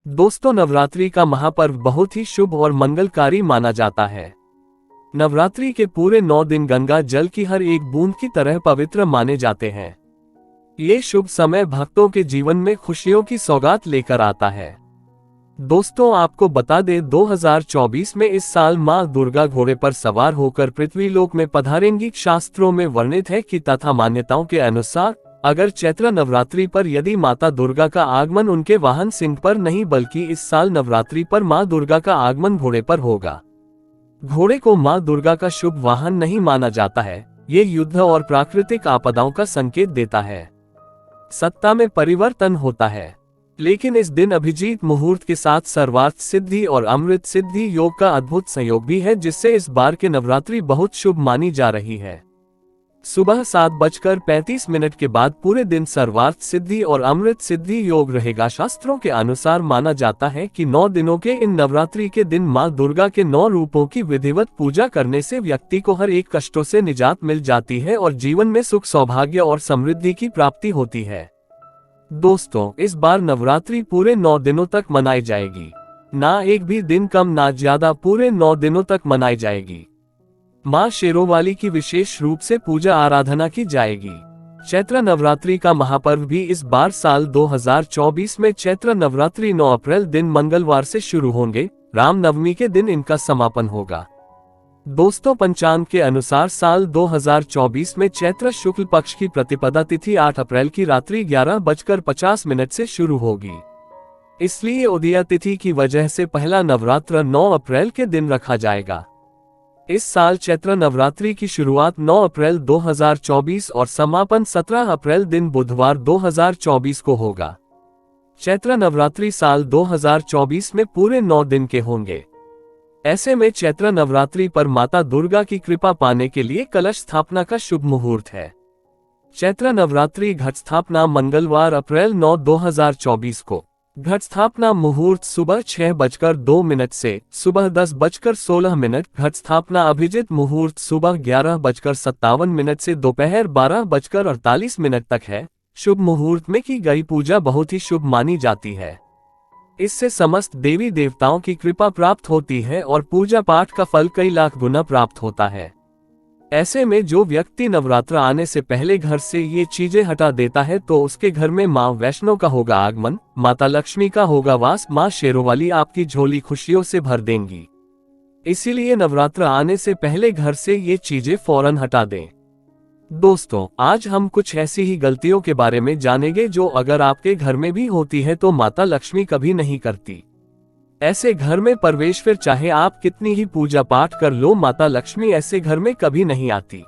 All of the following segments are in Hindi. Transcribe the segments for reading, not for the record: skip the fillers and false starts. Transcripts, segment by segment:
दोस्तों, नवरात्रि का महापर्व बहुत ही शुभ और मंगलकारी माना जाता है। नवरात्रि के पूरे 9 दिन गंगा जल की हर एक बूंद की तरह पवित्र माने जाते हैं। ये शुभ समय भक्तों के जीवन में खुशियों की सौगात लेकर आता है। दोस्तों, आपको बता दें 2024 में इस साल मां दुर्गा घोड़े पर सवार होकर पृथ्वी लोक में पधारेंगी। शास्त्रों में वर्णित है कि तथा मान्यताओं के अनुसार अगर चैत्र नवरात्रि पर यदि माता दुर्गा का आगमन उनके वाहन सिंह पर नहीं बल्कि इस साल नवरात्रि पर मां दुर्गा का आगमन घोड़े पर होगा। घोड़े को मां दुर्गा का शुभ वाहन नहीं माना जाता है। ये युद्ध और प्राकृतिक आपदाओं का संकेत देता है। सत्ता में परिवर्तन होता है। लेकिन इस दिन अभिजीत मुहूर्त के साथ सर्वार्थ सिद्धि और अमृत सिद्धि योग का अद्भुत संयोग भी है, जिससे इस बार के नवरात्रि बहुत शुभ मानी जा रही है। सुबह 7:35 के बाद पूरे दिन सर्वार्थ सिद्धि और अमृत सिद्धि योग रहेगा। शास्त्रों के अनुसार माना जाता है कि 9 दिनों के इन नवरात्रि के दिन मां दुर्गा के 9 रूपों की विधिवत पूजा करने से व्यक्ति को हर एक कष्टों से निजात मिल जाती है और जीवन में सुख, सौभाग्य और समृद्धि की प्राप्ति होती है। दोस्तों, इस बार नवरात्रि पूरे 9 दिनों तक मनाई जाएगी। ना एक भी दिन कम ना ज्यादा, पूरे 9 दिनों तक मनाई जाएगी। मां शेरोवाली की विशेष रूप से पूजा आराधना की जाएगी। चैत्र नवरात्रि का महापर्व भी इस बार साल 2024 में चैत्र नवरात्रि 9 अप्रैल दिन मंगलवार से शुरू होंगे। रामनवमी के दिन इनका समापन होगा। दोस्तों, पंचांग के अनुसार साल 2024 में चैत्र शुक्ल पक्ष की प्रतिपदा तिथि 8 अप्रैल की रात्रि 11:50 से शुरू होगी। इसलिए उदया तिथि की वजह से पहला नवरात्र 9 अप्रैल के दिन रखा जाएगा। इस साल चैत्र नवरात्रि की शुरुआत 9 अप्रैल 2024 और समापन 17 अप्रैल दिन बुधवार 2024 को होगा। चैत्र नवरात्रि साल 2024 में पूरे 9 दिन के होंगे। ऐसे में चैत्र नवरात्रि पर माता दुर्गा की कृपा पाने के लिए कलश स्थापना का शुभ मुहूर्त है। चैत्र नवरात्रि घट स्थापना मंगलवार अप्रैल 9, 2024 को। घट स्थापना मुहूर्त सुबह 6:02 से सुबह 10:16। घट स्थापना अभिजित मुहूर्त सुबह 11:57 से दोपहर 12:48 तक है। शुभ मुहूर्त में की गई पूजा बहुत ही शुभ मानी जाती है। इससे समस्त देवी देवताओं की कृपा प्राप्त होती है और पूजा पाठ का फल कई लाख गुना प्राप्त होता है। ऐसे में जो व्यक्ति नवरात्र आने से पहले घर से ये चीजें हटा देता है तो उसके घर में मां वैष्णो का होगा आगमन, माता लक्ष्मी का होगा वास, मां शेरोवाली आपकी झोली खुशियों से भर देंगी। इसीलिए नवरात्र आने से पहले घर से ये चीजें फौरन हटा दें। दोस्तों, आज हम कुछ ऐसी ही गलतियों के बारे में जानेंगे जो अगर आपके घर में भी होती है तो माता लक्ष्मी कभी नहीं करती। ऐसे घर में प्रवेश फिर चाहे आप कितनी ही पूजा पाठ कर लो, माता लक्ष्मी ऐसे घर में कभी नहीं आती।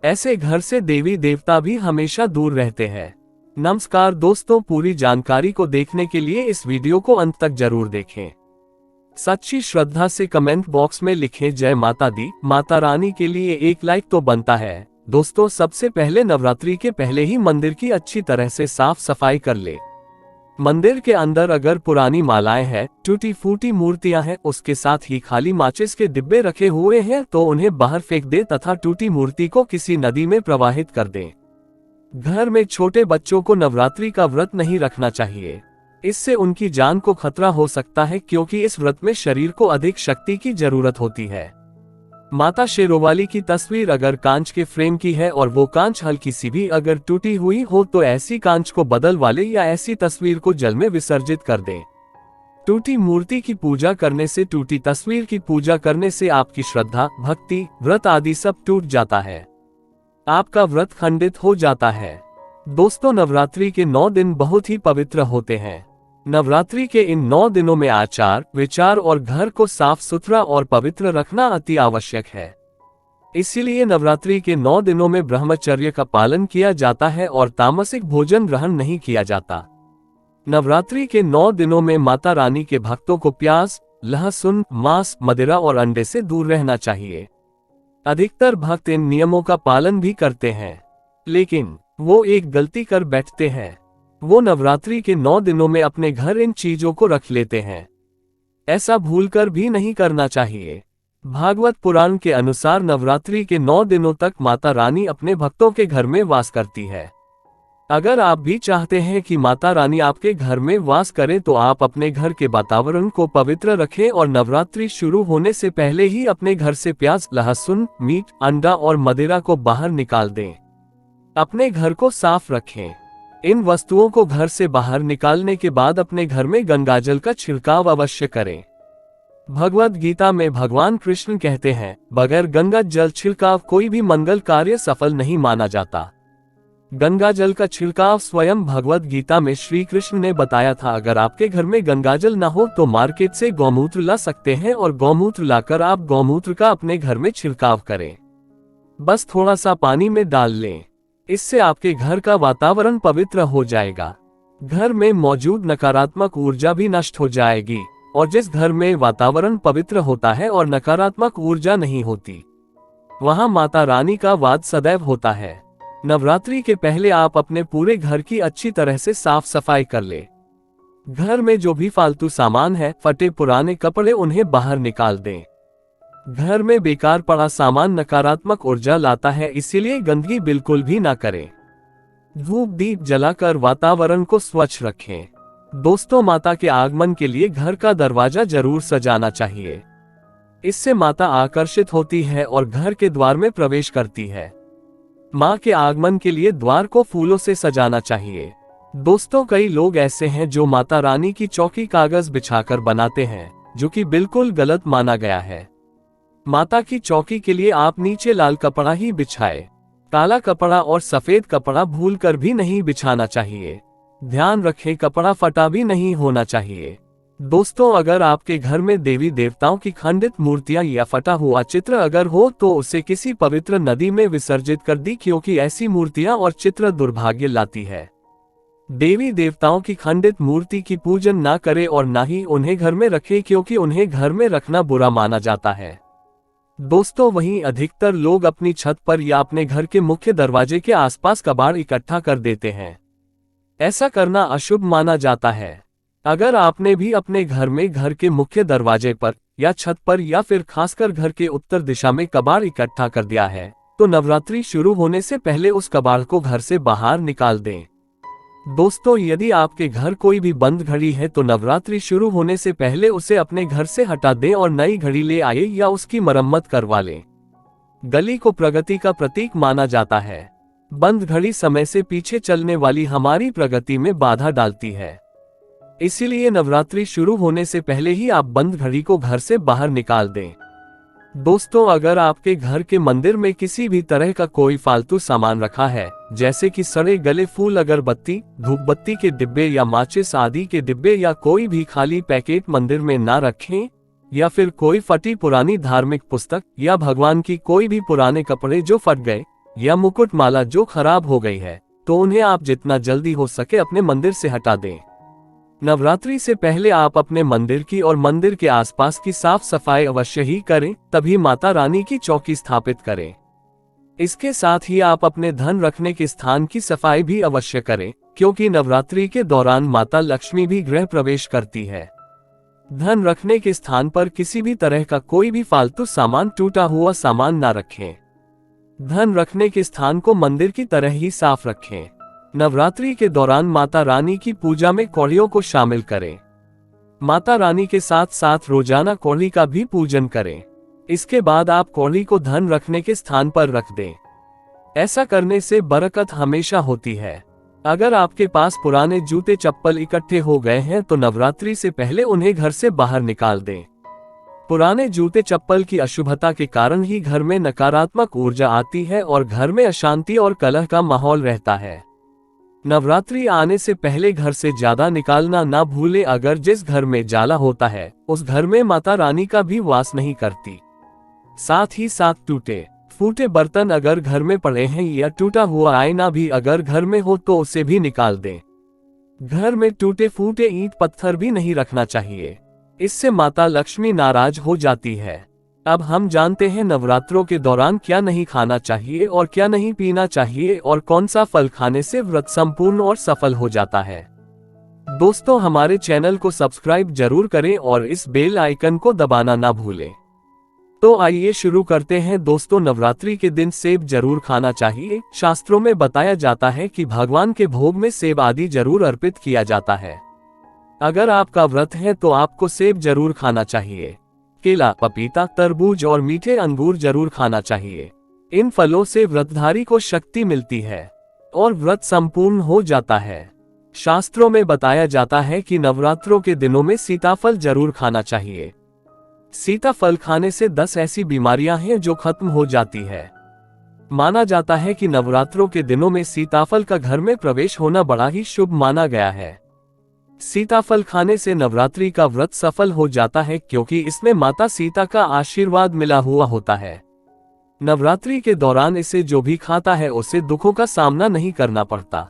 ऐसे घर से देवी देवता भी हमेशा दूर रहते हैं। नमस्कार दोस्तों, पूरी जानकारी को देखने के लिए इस वीडियो को अंत तक जरूर देखें। सच्ची श्रद्धा से कमेंट बॉक्स में लिखें जय माता दी। माता रानी के लिए एक लाइक तो बनता है। दोस्तों, सबसे पहले नवरात्रि के पहले ही मंदिर की अच्छी तरह से साफ सफाई कर ले। मंदिर के अंदर अगर पुरानी मालाएं हैं, टूटी फूटी मूर्तियां हैं, उसके साथ ही खाली माचिस के डिब्बे रखे हुए हैं तो उन्हें बाहर फेंक दे तथा टूटी मूर्ति को किसी नदी में प्रवाहित कर दे। घर में छोटे बच्चों को नवरात्रि का व्रत नहीं रखना चाहिए। इससे उनकी जान को खतरा हो सकता है, क्योंकि इस व्रत में शरीर को अधिक शक्ति की जरूरत होती है। माता शेरोवाली की तस्वीर अगर कांच के फ्रेम की है और वो कांच हल्की सी भी अगर टूटी हुई हो तो ऐसी कांच को बदल वाले या ऐसी तस्वीर को जल में विसर्जित कर दें। टूटी मूर्ति की पूजा करने से, टूटी तस्वीर की पूजा करने से आपकी श्रद्धा, भक्ति, व्रत आदि सब टूट जाता है। आपका व्रत खंडित हो जाता है। दोस्तों, नवरात्रि के 9 दिन बहुत ही पवित्र होते हैं। नवरात्रि के इन 9 दिनों में आचार, विचार और घर को साफ सुथरा और पवित्र रखना अति आवश्यक है। इसीलिए नवरात्रि के 9 दिनों में ब्रह्मचर्य का पालन किया जाता है और तामसिक भोजन ग्रहण नहीं किया जाता। नवरात्रि के 9 दिनों में माता रानी के भक्तों को प्याज, लहसुन, मांस, मदिरा और अंडे से दूर रहना चाहिए। अधिकतर भक्त इन नियमों का पालन भी करते हैं, लेकिन वो एक गलती कर बैठते हैं। वो नवरात्रि के 9 दिनों में अपने घर इन चीजों को रख लेते हैं। ऐसा भूलकर भी नहीं करना चाहिए। भागवत पुराण के अनुसार नवरात्रि के 9 दिनों तक माता रानी अपने भक्तों के घर में वास करती है। अगर आप भी चाहते हैं कि माता रानी आपके घर में वास करें तो आप अपने घर के वातावरण को पवित्र रखें और नवरात्रि शुरू होने से पहले ही अपने घर से प्याज, लहसुन, मीट, अंडा और मदिरा को बाहर निकाल दें। अपने घर को साफ रखें। इन वस्तुओं को घर से बाहर निकालने के बाद अपने घर में गंगाजल का छिड़काव अवश्य करें। भगवद गीता में भगवान कृष्ण कहते हैं, बगैर गंगा जल छिड़काव कोई भी मंगल कार्य सफल नहीं माना जाता। गंगा जल का छिड़काव स्वयं भगवद गीता में श्री कृष्ण ने बताया था। अगर आपके घर में गंगाजल न हो तो मार्केट से गौमूत्र ला सकते हैं और गौमूत्र लाकर आप गौमूत्र का अपने घर में छिड़काव करें। बस थोड़ा सा पानी में डाल लें। इससे आपके घर का वातावरण पवित्र हो जाएगा। घर में मौजूद नकारात्मक ऊर्जा भी नष्ट हो जाएगी और जिस घर में वातावरण पवित्र होता है और नकारात्मक ऊर्जा नहीं होती, वहां माता रानी का वास सदैव होता है। नवरात्रि के पहले आप अपने पूरे घर की अच्छी तरह से साफ सफाई कर ले। घर में जो भी फालतू सामान है, फटे पुराने कपड़े, उन्हें बाहर निकाल दें। घर में बेकार पड़ा सामान नकारात्मक ऊर्जा लाता है, इसीलिए गंदगी बिल्कुल भी ना करें। धूप दीप जलाकर वातावरण को स्वच्छ रखें। दोस्तों, माता के आगमन के लिए घर का दरवाजा जरूर सजाना चाहिए। इससे माता आकर्षित होती है और घर के द्वार में प्रवेश करती है। माँ के आगमन के लिए द्वार को फूलों से सजाना चाहिए। दोस्तों, कई लोग ऐसे हैं जो माता रानी की चौकी कागज बिछाकर बनाते हैं, जो कि बिल्कुल गलत माना गया है। माता की चौकी के लिए आप नीचे लाल कपड़ा ही बिछाए। काला कपड़ा और सफेद कपड़ा भूलकर भी नहीं बिछाना चाहिए। ध्यान रखें, कपड़ा फटा भी नहीं होना चाहिए। दोस्तों, अगर आपके घर में देवी देवताओं की खंडित मूर्तियां या फटा हुआ चित्र अगर हो तो उसे किसी पवित्र नदी में विसर्जित कर दी, क्योंकि ऐसी मूर्तियां और चित्र दुर्भाग्य लाती है। देवी देवताओं की खंडित मूर्ति की पूजन ना करें और ना ही उन्हें घर में रखें, क्योंकि उन्हें घर में रखना बुरा माना जाता है। दोस्तों, वहीं अधिकतर लोग अपनी छत पर या अपने घर के मुख्य दरवाजे के आसपास कबाड़ इकट्ठा कर देते हैं। ऐसा करना अशुभ माना जाता है। अगर आपने भी अपने घर में घर के मुख्य दरवाजे पर या छत पर या फिर खासकर घर के उत्तर दिशा में कबाड़ इकट्ठा कर दिया है, तो नवरात्रि शुरू होने से पहले उस कबाड़ को घर से बाहर निकाल दें। दोस्तों, यदि आपके घर कोई भी बंद घड़ी है तो नवरात्रि शुरू होने से पहले उसे अपने घर से हटा दें और नई घड़ी ले आए या उसकी मरम्मत करवा लें। गली को प्रगति का प्रतीक माना जाता है। बंद घड़ी समय से पीछे चलने वाली हमारी प्रगति में बाधा डालती है। इसीलिए नवरात्रि शुरू होने से पहले ही आप बंद घड़ी को घर से बाहर निकाल दें। दोस्तों, अगर आपके घर के मंदिर में किसी भी तरह का कोई फालतू सामान रखा है, जैसे कि सड़े गले फूल, अगरबत्ती, धूपबत्ती के डिब्बे या माचिस आदि के डिब्बे या कोई भी खाली पैकेट मंदिर में ना रखें, या फिर कोई फटी पुरानी धार्मिक पुस्तक या भगवान की कोई भी पुराने कपड़े जो फट गए या मुकुट माला जो खराब हो गई है, तो उन्हें आप जितना जल्दी हो सके अपने मंदिर से हटा दें। नवरात्रि से पहले आप अपने मंदिर की और मंदिर के आसपास की साफ सफाई अवश्य ही करें, तभी माता रानी की चौकी स्थापित करें। इसके साथ ही आप अपने धन रखने के स्थान की सफाई भी अवश्य करें, क्योंकि नवरात्रि के दौरान माता लक्ष्मी भी गृह प्रवेश करती है। धन रखने के स्थान पर किसी भी तरह का कोई भी फालतू सामान, टूटा हुआ सामान ना रखें। धन रखने के स्थान को मंदिर की तरह ही साफ रखें। नवरात्रि के दौरान माता रानी की पूजा में कौड़ियों को शामिल करें। माता रानी के साथ साथ रोजाना कौड़ी का भी पूजन करें। इसके बाद आप कौड़ी को धन रखने के स्थान पर रख दें। ऐसा करने से बरकत हमेशा होती है। अगर आपके पास पुराने जूते चप्पल इकट्ठे हो गए हैं तो नवरात्रि से पहले उन्हें घर से बाहर निकाल दें। पुराने जूते चप्पल की अशुभता के कारण ही घर में नकारात्मक ऊर्जा आती है और घर में अशांति और कलह का माहौल रहता है। नवरात्रि आने से पहले घर से ज्यादा निकालना ना भूलें। अगर जिस घर में जाला होता है उस घर में माता रानी का भी वास नहीं करती। साथ ही साथ टूटे फूटे बर्तन अगर घर में पड़े हैं या टूटा हुआ आईना भी अगर घर में हो तो उसे भी निकाल दें। घर में टूटे फूटे ईंट पत्थर भी नहीं रखना चाहिए, इससे माता लक्ष्मी नाराज हो जाती है। अब हम जानते हैं नवरात्रों के दौरान क्या नहीं खाना चाहिए और क्या नहीं पीना चाहिए और कौन सा फल खाने से व्रत संपूर्ण और सफल हो जाता है। दोस्तों, हमारे चैनल को सब्सक्राइब जरूर करें और इस बेल आइकन को दबाना ना भूलें। तो आइए शुरू करते हैं दोस्तों। नवरात्रि के दिन सेब जरूर खाना चाहिए। शास्त्रों में बताया जाता है कि भगवान के भोग में सेब आदि जरूर अर्पित किया जाता है। अगर आपका व्रत है तो आपको सेब जरूर खाना चाहिए। केला, पपीता, तरबूज और मीठे अंगूर जरूर खाना चाहिए। इन फलों से व्रतधारी को शक्ति मिलती है और व्रत संपूर्ण हो जाता है। शास्त्रों में बताया जाता है कि नवरात्रों के दिनों में सीताफल जरूर खाना चाहिए। सीताफल खाने से 10 ऐसी बीमारियां हैं जो खत्म हो जाती है। माना जाता है कि नवरात्रों के दिनों में सीताफल का घर में प्रवेश होना बड़ा ही शुभ माना गया है। सीताफल खाने से नवरात्रि का व्रत सफल हो जाता है क्योंकि इसमें माता सीता का आशीर्वाद मिला हुआ होता है। नवरात्रि के दौरान इसे जो भी खाता है उसे दुखों का सामना नहीं करना पड़ता।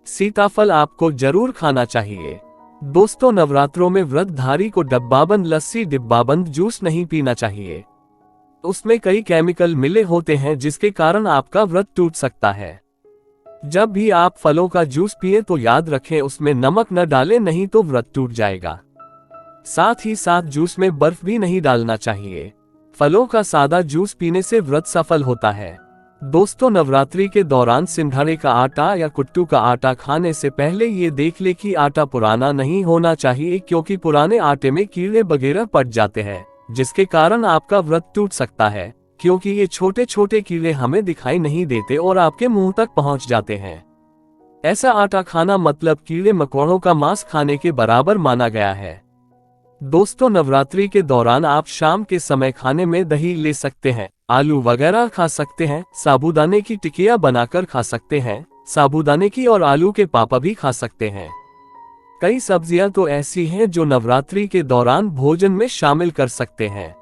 सीताफल आपको जरूर खाना चाहिए। दोस्तों, नवरात्रों में व्रतधारी को डब्बाबंद लस्सी, डिब्बाबंद जूस नहीं पीना चाहिए। उसमें कई केमिकल मिले होते हैं जिसके कारण आपका व्रत टूट सकता है। जब भी आप फलों का जूस पिए तो याद रखें उसमें नमक न डालें, नहीं तो व्रत टूट जाएगा। साथ ही साथ जूस में बर्फ भी नहीं डालना चाहिए। फलों का सादा जूस पीने से व्रत सफल होता है। दोस्तों, नवरात्रि के दौरान सिंघाड़े का आटा या कुट्टू का आटा खाने से पहले ये देख ले कि आटा पुराना नहीं होना चाहिए, क्योंकि पुराने आटे में कीड़े वगैरह पड़ जाते हैं जिसके कारण आपका व्रत टूट सकता है, क्योंकि ये छोटे छोटे कीड़े हमें दिखाई नहीं देते और आपके मुंह तक पहुंच जाते हैं। ऐसा आटा खाना मतलब कीड़े मकोड़ों का मांस खाने के बराबर माना गया है। दोस्तों, नवरात्रि के दौरान आप शाम के समय खाने में दही ले सकते हैं, आलू वगैरह खा सकते हैं, साबूदाने की टिकिया बनाकर खा सकते हैं, साबूदाने की और आलू के पापा भी खा सकते हैं। कई सब्जियां तो ऐसी हैं जो नवरात्रि के दौरान भोजन में शामिल कर सकते हैं।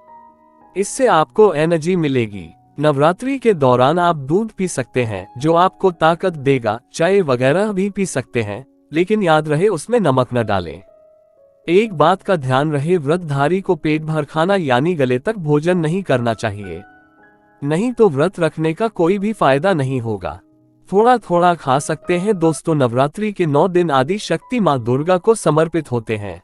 इससे आपको एनर्जी मिलेगी। नवरात्रि के दौरान आप दूध पी सकते हैं जो आपको ताकत देगा। चाय वगैरह भी पी सकते हैं, लेकिन याद रहे उसमें नमक न डालें। एक बात का ध्यान रहे, व्रतधारी को पेट भर खाना यानी गले तक भोजन नहीं करना चाहिए, नहीं तो व्रत रखने का कोई भी फायदा नहीं होगा। थोड़ा थोड़ा खा सकते हैं। दोस्तों, नवरात्रि के 9 दिन आदि शक्ति मां दुर्गा को समर्पित होते हैं।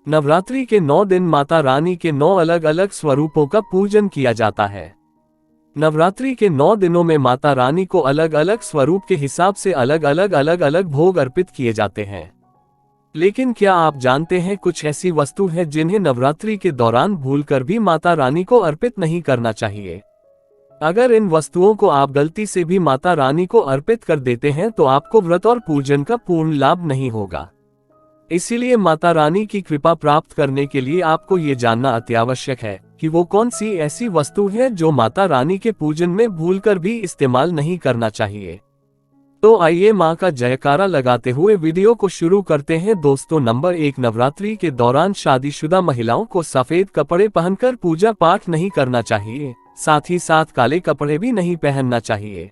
नवरात्रि के 9 दिन माता रानी के 9 अलग अलग स्वरूपों का पूजन किया जाता है। नवरात्रि के 9 दिनों में माता रानी को अलग अलग स्वरूप के हिसाब से अलग अलग भोग अर्पित किए जाते हैं। लेकिन क्या आप जानते हैं कुछ ऐसी वस्तु है जिन्हें नवरात्रि के दौरान भूलकर भी माता रानी को अर्पित नहीं करना चाहिए। अगर इन वस्तुओं को आप गलती से भी माता रानी को अर्पित कर देते हैं तो आपको व्रत और पूजन का पूर्ण लाभ नहीं होगा। इसीलिए माता रानी की कृपा प्राप्त करने के लिए आपको ये जानना अत्यावश्यक है कि वो कौन सी ऐसी वस्तु है जो माता रानी के पूजन में भूलकर भी इस्तेमाल नहीं करना चाहिए। तो आइए मां का जयकारा लगाते हुए वीडियो को शुरू करते हैं। दोस्तों, नंबर 1, नवरात्रि के दौरान शादीशुदा महिलाओं को सफेद कपड़े पहनकर पूजा पाठ नहीं करना चाहिए। साथ ही साथ काले कपड़े भी नहीं पहनना चाहिए।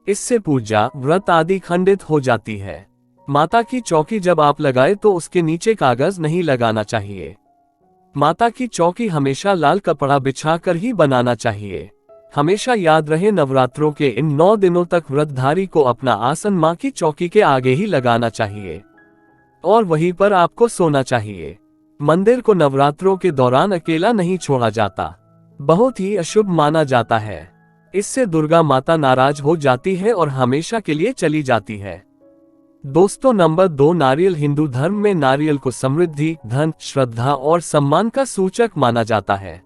इससे पूजा, व्रत आदि खंडित हो जाती है। माता की चौकी जब आप लगाए तो उसके नीचे कागज नहीं लगाना चाहिए। माता की चौकी हमेशा लाल कपड़ा बिछाकर ही बनाना चाहिए। हमेशा याद रहे, नवरात्रों के इन 9 दिनों तक व्रतधारी को अपना आसन मां की चौकी के आगे ही लगाना चाहिए और वहीं पर आपको सोना चाहिए। मंदिर को नवरात्रों के दौरान अकेला नहीं छोड़ा जाता, बहुत ही अशुभ माना जाता है। इससे दुर्गा माता नाराज हो जाती है और हमेशा के लिए चली जाती है। दोस्तों, नंबर 2, नारियल। हिंदू धर्म में नारियल को समृद्धि, धन, श्रद्धा और सम्मान का सूचक माना जाता है।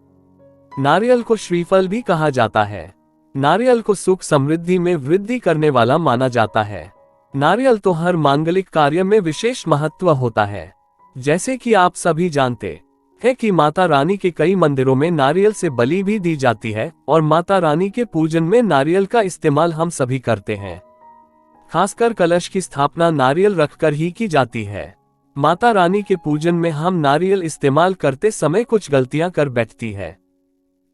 नारियल को श्रीफल भी कहा जाता है। नारियल को सुख समृद्धि में वृद्धि करने वाला माना जाता है। नारियल तो हर मांगलिक कार्य में विशेष महत्व होता है। जैसे कि आप सभी जानते हैं कि माता रानी के कई मंदिरों में नारियल से बलि भी दी जाती है और माता रानी के पूजन में नारियल का इस्तेमाल हम सभी करते हैं। खासकर कलश की स्थापना नारियल रखकर ही की जाती है। माता रानी के पूजन में हम नारियल इस्तेमाल करते समय कुछ गलतियां कर बैठती है।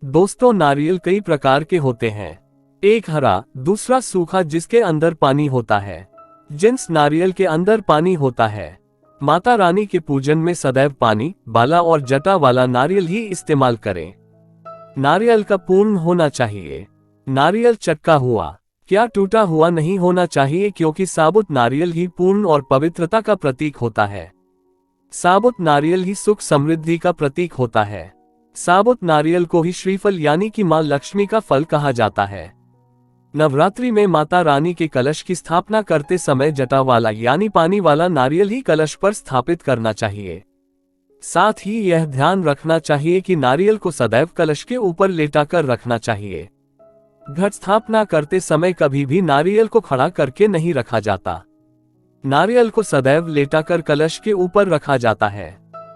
दोस्तों, नारियल कई प्रकार के होते हैं। एक हरा, दूसरा सूखा जिसके अंदर पानी होता है। जिन्स नारियल के अंदर पानी होता है। माता रानी के पूजन में सदैव पानी, बाला और जटा वाला नारियल ही इस्तेमाल करें। नारियल का पूर्ण होना चाहिए। नारियल चटका हुआ, क्या टूटा हुआ नहीं होना चाहिए, क्योंकि साबुत नारियल ही पूर्ण और पवित्रता का प्रतीक होता है। साबुत नारियल ही सुख समृद्धि का प्रतीक होता है। साबुत नारियल को ही श्रीफल यानी कि मां लक्ष्मी का फल कहा जाता है। नवरात्रि में माता रानी के कलश की स्थापना करते समय जटा वाला यानी पानी वाला नारियल ही कलश पर स्थापित करना चाहिए। साथ ही यह ध्यान रखना चाहिए कि नारियल को सदैव कलश के ऊपर लेटाकर रखना चाहिए। घट स्थापना करते समय कभी भी नारियल को खड़ा करके नहीं रखा जाता। नारियल को सदैव लेटाकर कलश के ऊपर रखा जाता है।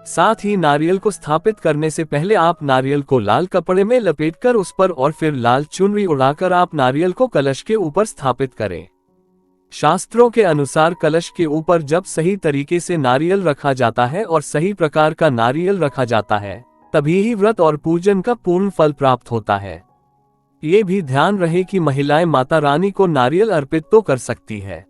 साथ ही नारियल को स्थापित करने से पहले आप नारियल को लाल कपड़े में लपेटकर उस पर और फिर लाल चुनरी उड़ाकर आप नारियल को कलश के ऊपर स्थापित करें। शास्त्रों के अनुसार कलश के ऊपर जब सही तरीके से नारियल रखा जाता है और सही प्रकार का नारियल रखा जाता है, तभी ही व्रत और पूजन का पूर्ण फल प्राप्त होता है। ये भी ध्यान रहे कि महिलाएं माता रानी को नारियल अर्पित तो कर सकती है,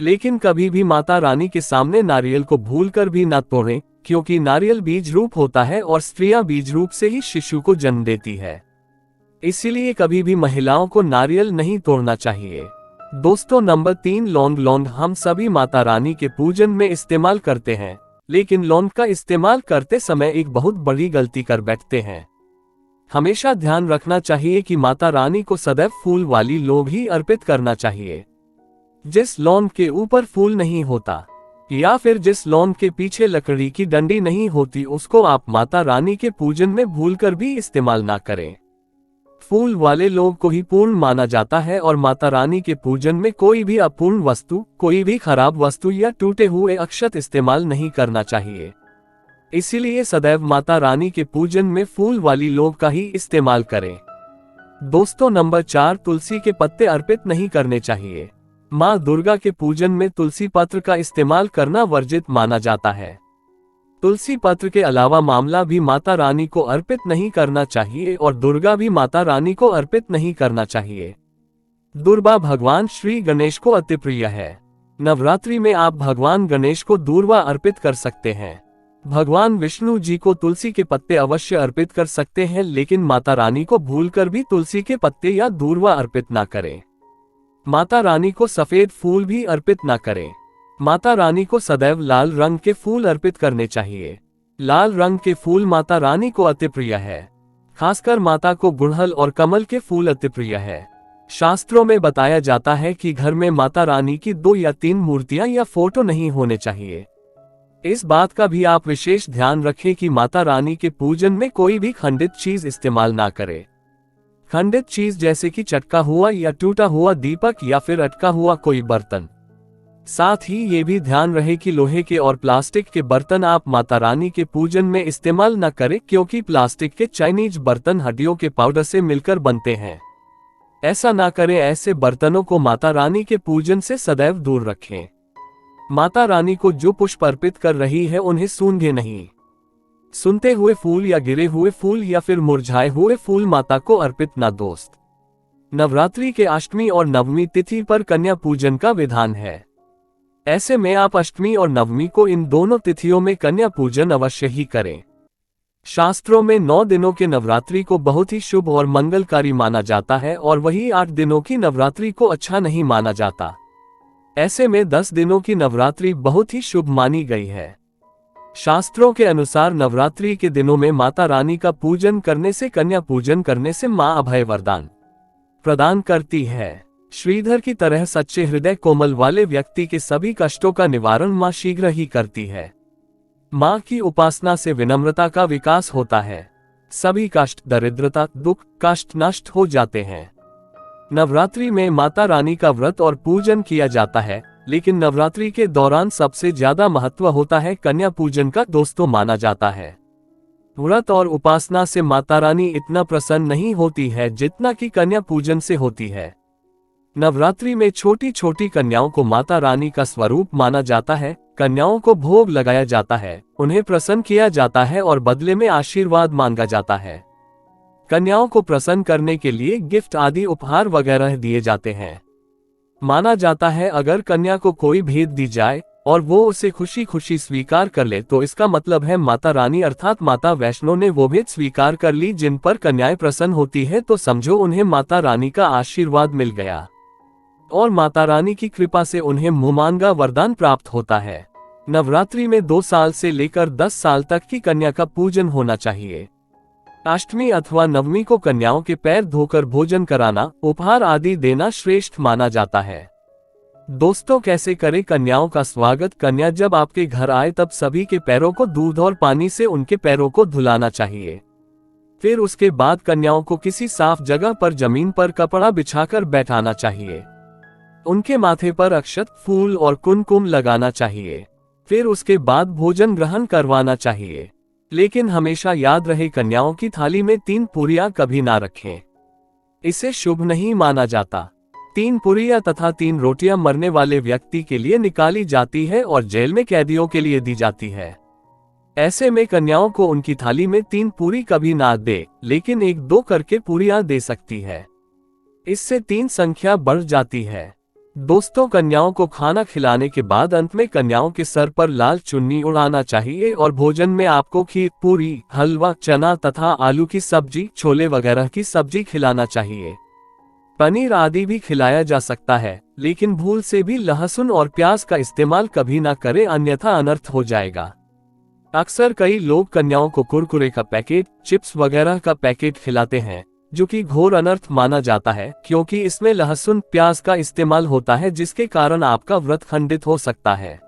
लेकिन कभी भी माता रानी के सामने नारियल को भूलकर भी न तोड़ें, क्योंकि नारियल बीज रूप होता है और स्त्रियां बीज रूप से ही शिशु को जन्म देती है। इसीलिए कभी भी महिलाओं को नारियल नहीं तोड़ना चाहिए। दोस्तों, नंबर 3, लौंग। लौंग हम सभी माता रानी के पूजन में इस्तेमाल करते हैं, लेकिन लौंग का इस्तेमाल करते समय एक बहुत बड़ी गलती कर बैठते हैं। हमेशा ध्यान रखना चाहिए कि माता रानी को सदैव फूल वाली लौंग ही अर्पित करना चाहिए। जिस लौंग के ऊपर फूल नहीं होता या फिर जिस लौंग के पीछे लकड़ी की डंडी नहीं होती, उसको आप माता रानी के पूजन में भूलकर भी इस्तेमाल ना करें। फूल वाले लौंग को ही पूर्ण माना जाता है और माता रानी के पूजन में कोई भी अपूर्ण वस्तु, कोई भी खराब वस्तु या टूटे हुए अक्षत इस्तेमाल नहीं करना चाहिए। इसीलिए सदैव माता रानी के पूजन में फूल वाली लौंग का ही इस्तेमाल करें। दोस्तों, नंबर 4, तुलसी के पत्ते अर्पित नहीं करने चाहिए। माँ दुर्गा के पूजन में तुलसी पत्र का इस्तेमाल करना वर्जित माना जाता है। तुलसी पत्र के अलावा मामला भी माता रानी को अर्पित नहीं करना चाहिए और दुर्गा भी माता रानी को अर्पित नहीं करना चाहिए। दूर्वा भगवान श्री गणेश को अति प्रिय है। नवरात्रि में आप भगवान गणेश को दूर्वा अर्पित कर सकते हैं। भगवान विष्णु जी को तुलसी के पत्ते अवश्य अर्पित कर सकते हैं, लेकिन माता रानी को भूलकर भी तुलसी के पत्ते या दूर्वा अर्पित ना करें। माता रानी को सफेद फूल भी अर्पित ना करें। माता रानी को सदैव लाल रंग के फूल अर्पित करने चाहिए। लाल रंग के फूल माता रानी को अति प्रिय है। खासकर माता को गुड़हल और कमल के फूल अति प्रिय है। शास्त्रों में बताया जाता है कि घर में माता रानी की 2 या 3 मूर्तियां या फोटो नहीं होने चाहिए। इस बात का भी आप विशेष ध्यान रखें कि माता रानी के पूजन में कोई भी खंडित चीज इस्तेमाल ना करे। खंडित चीज जैसे कि चटका हुआ या टूटा हुआ दीपक या फिर अटका हुआ कोई बर्तन। साथ ही ये भी ध्यान रहे कि लोहे के और प्लास्टिक के बर्तन आप माता रानी के पूजन में इस्तेमाल न करें, क्योंकि प्लास्टिक के चाइनीज बर्तन हड्डियों के पाउडर से मिलकर बनते हैं। ऐसा ना करें। ऐसे बर्तनों को माता रानी के पूजन से सदैव दूर रखें। माता रानी को जो पुष्प अर्पित कर रही है उन्हें सूंघे नहीं। सुनते हुए फूल या गिरे हुए फूल या फिर मुरझाए हुए फूल माता को अर्पित ना। दोस्त, नवरात्रि के अष्टमी और नवमी तिथि पर कन्या पूजन का विधान है। ऐसे में आप अष्टमी और नवमी को इन दोनों तिथियों में कन्या पूजन अवश्य ही करें। शास्त्रों में 9 दिनों के नवरात्रि को बहुत ही शुभ और मंगलकारी माना जाता है और वही 8 दिनों की नवरात्रि को अच्छा नहीं माना जाता। ऐसे में 10 दिनों की नवरात्रि बहुत ही शुभ मानी गई है। शास्त्रों के अनुसार नवरात्रि के दिनों में माता रानी का पूजन करने से, कन्या पूजन करने से मां अभय वरदान प्रदान करती है। श्रीधर की तरह सच्चे हृदय कोमल वाले व्यक्ति के सभी कष्टों का निवारण मां शीघ्र ही करती है। मां की उपासना से विनम्रता का विकास होता है। सभी कष्ट, दरिद्रता, दुख, कष्ट नष्ट हो जाते हैं। नवरात्रि में माता रानी का व्रत और पूजन किया जाता है, लेकिन नवरात्रि के दौरान सबसे ज्यादा महत्व होता है कन्या पूजन का। दोस्तों, माना जाता है व्रत और उपासना से माता रानी इतना प्रसन्न नहीं होती है जितना कि कन्या पूजन से होती है। नवरात्रि में छोटी छोटी कन्याओं को माता रानी का स्वरूप माना जाता है। कन्याओं को भोग लगाया जाता है, उन्हें प्रसन्न किया जाता है और बदले में आशीर्वाद मांगा जाता है। कन्याओं को प्रसन्न करने के लिए गिफ्ट आदि उपहार वगैरह दिए जाते हैं। माना जाता है अगर कन्या को कोई भेंट दी जाए और वो उसे खुशी खुशी स्वीकार कर ले तो इसका मतलब है माता रानी अर्थात माता वैष्णो ने वो भेंट स्वीकार कर ली। जिन पर कन्याएं प्रसन्न होती है तो समझो उन्हें माता रानी का आशीर्वाद मिल गया और माता रानी की कृपा से उन्हें मुंहमांगा वरदान प्राप्त होता है। नवरात्रि में 2 साल से लेकर 10 साल तक की कन्या का पूजन होना चाहिए। अष्टमी अथवा नवमी को कन्याओं के पैर धोकर भोजन कराना, उपहार आदि देना श्रेष्ठ माना जाता है। दोस्तों, कैसे करें कन्याओं का स्वागत? कन्या जब आपके घर आए तब सभी के पैरों को दूध और पानी से उनके पैरों को धुलाना चाहिए। फिर उसके बाद कन्याओं को किसी साफ जगह पर जमीन पर कपड़ा बिछाकर बैठाना चाहिए। उनके माथे पर अक्षत, फूल और कुमकुम लगाना चाहिए। फिर उसके बाद भोजन ग्रहण करवाना चाहिए। लेकिन हमेशा याद रहे, कन्याओं की थाली में 3 पूरियां कभी ना रखें। इसे शुभ नहीं माना जाता। 3 पूरियां तथा 3 रोटियां मरने वाले व्यक्ति के लिए निकाली जाती है और जेल में कैदियों के लिए दी जाती है। ऐसे में कन्याओं को उनकी थाली में 3 पूरी कभी ना दे, लेकिन 1-2 करके पूरियां दे सकती है। इससे 3 संख्या बढ़ जाती है। दोस्तों, कन्याओं को खाना खिलाने के बाद अंत में कन्याओं के सर पर लाल चुन्नी उड़ाना चाहिए और भोजन में आपको खीर, पूरी, हलवा, चना तथा आलू की सब्जी, छोले वगैरह की सब्जी खिलाना चाहिए। पनीर आदि भी खिलाया जा सकता है, लेकिन भूल से भी लहसुन और प्याज का इस्तेमाल कभी ना करें, अन्यथा अनर्थ हो जाएगा। अक्सर कई लोग कन्याओं को कुरकुरे का पैकेट, चिप्स वगैरह का पैकेट खिलाते हैं, जो कि घोर अनर्थ माना जाता है, क्योंकि इसमें लहसुन, प्याज का इस्तेमाल होता है, जिसके कारण आपका व्रत खंडित हो सकता है।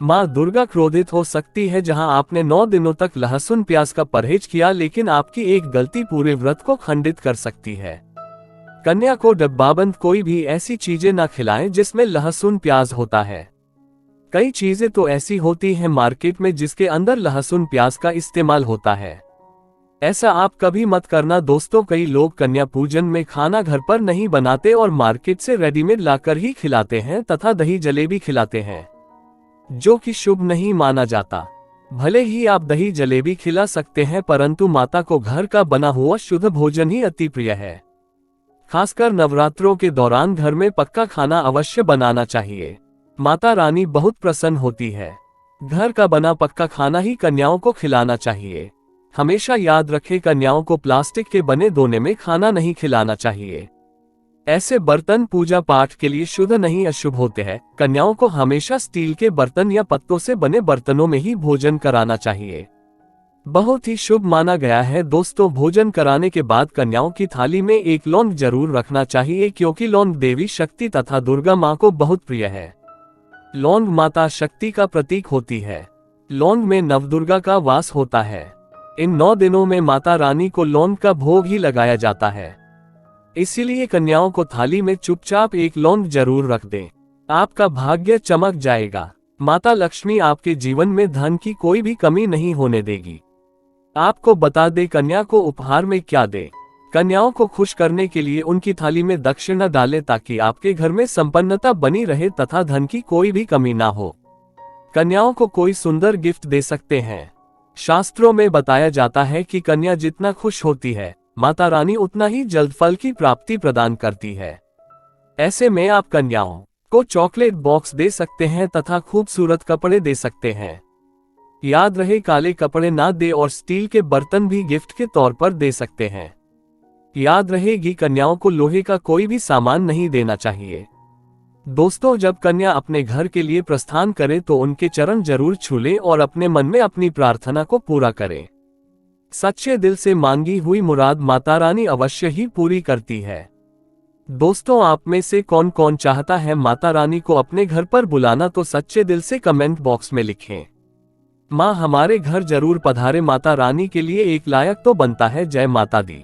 माँ दुर्गा क्रोधित हो सकती है। जहां आपने 9 दिनों तक लहसुन प्याज का परहेज किया, लेकिन आपकी एक गलती पूरे व्रत को खंडित कर सकती है। कन्या को डब्बाबंद कोई भी ऐसी चीजें ना खिलाएं जिसमें लहसुन प्याज होता है। कई चीजें तो ऐसी होती हैं मार्केट में जिसके अंदर लहसुन प्याज का इस्तेमाल होता है। ऐसा आप कभी मत करना। दोस्तों, कई लोग कन्या पूजन में खाना घर पर नहीं बनाते और मार्केट से रेडीमेड लाकर ही खिलाते हैं तथा दही जलेबी खिलाते हैं, जो कि शुभ नहीं माना जाता। भले ही आप दही जलेबी खिला सकते हैं, परंतु माता को घर का बना हुआ शुद्ध भोजन ही अति प्रिय है। खासकर नवरात्रों के दौरान घर में पक्का खाना अवश्य बनाना चाहिए। माता रानी बहुत प्रसन्न होती है। घर का बना पक्का खाना ही कन्याओं को खिलाना चाहिए। हमेशा याद रखें, कन्याओं को प्लास्टिक के बने दोने में खाना नहीं खिलाना चाहिए। ऐसे बर्तन पूजा पाठ के लिए शुद्ध नहीं, अशुभ होते हैं। कन्याओं को हमेशा स्टील के बर्तन या पत्तों से बने बर्तनों में ही भोजन कराना चाहिए। बहुत ही शुभ माना गया है। दोस्तों, भोजन कराने के बाद कन्याओं की थाली में एक लौंग जरूर रखना चाहिए, क्योंकि लौंग देवी शक्ति तथा दुर्गा माँ को बहुत प्रिय है। लौंग माता शक्ति का प्रतीक होती है। लौंग में नवदुर्गा का वास होता है। इन 9 दिनों में माता रानी को लौंग का भोग ही लगाया जाता है। इसीलिए कन्याओं को थाली में चुपचाप एक लौंग जरूर रख दें। आपका भाग्य चमक जाएगा। माता लक्ष्मी आपके जीवन में धन की कोई भी कमी नहीं होने देगी। आपको बता दें, कन्या को उपहार में क्या दें। कन्याओं को खुश करने के लिए उनकी थाली में दक्षिणा डालें, ताकि आपके घर में संपन्नता बनी रहे तथा धन की कोई भी कमी ना हो। कन्याओं को कोई सुंदर गिफ्ट दे सकते हैं। शास्त्रों में बताया जाता है कि कन्या जितना खुश होती है, माता रानी उतना ही जल्द फल की प्राप्ति प्रदान करती है। ऐसे में आप कन्याओं को चॉकलेट बॉक्स दे सकते हैं तथा खूबसूरत कपड़े दे सकते हैं। याद रहे, काले कपड़े ना दे और स्टील के बर्तन भी गिफ्ट के तौर पर दे सकते हैं। याद रहेगी, कन्याओं को लोहे का कोई भी सामान नहीं देना चाहिए। दोस्तों, जब कन्या अपने घर के लिए प्रस्थान करे तो उनके चरण जरूर छू लें और अपने मन में अपनी प्रार्थना को पूरा करें। सच्चे दिल से मांगी हुई मुराद माता रानी अवश्य ही पूरी करती है। दोस्तों, आप में से कौन कौन चाहता है माता रानी को अपने घर पर बुलाना, तो सच्चे दिल से कमेंट बॉक्स में लिखें। माँ हमारे घर जरूर पधारे। माता रानी के लिए एक लायक तो बनता है। जय माता दी।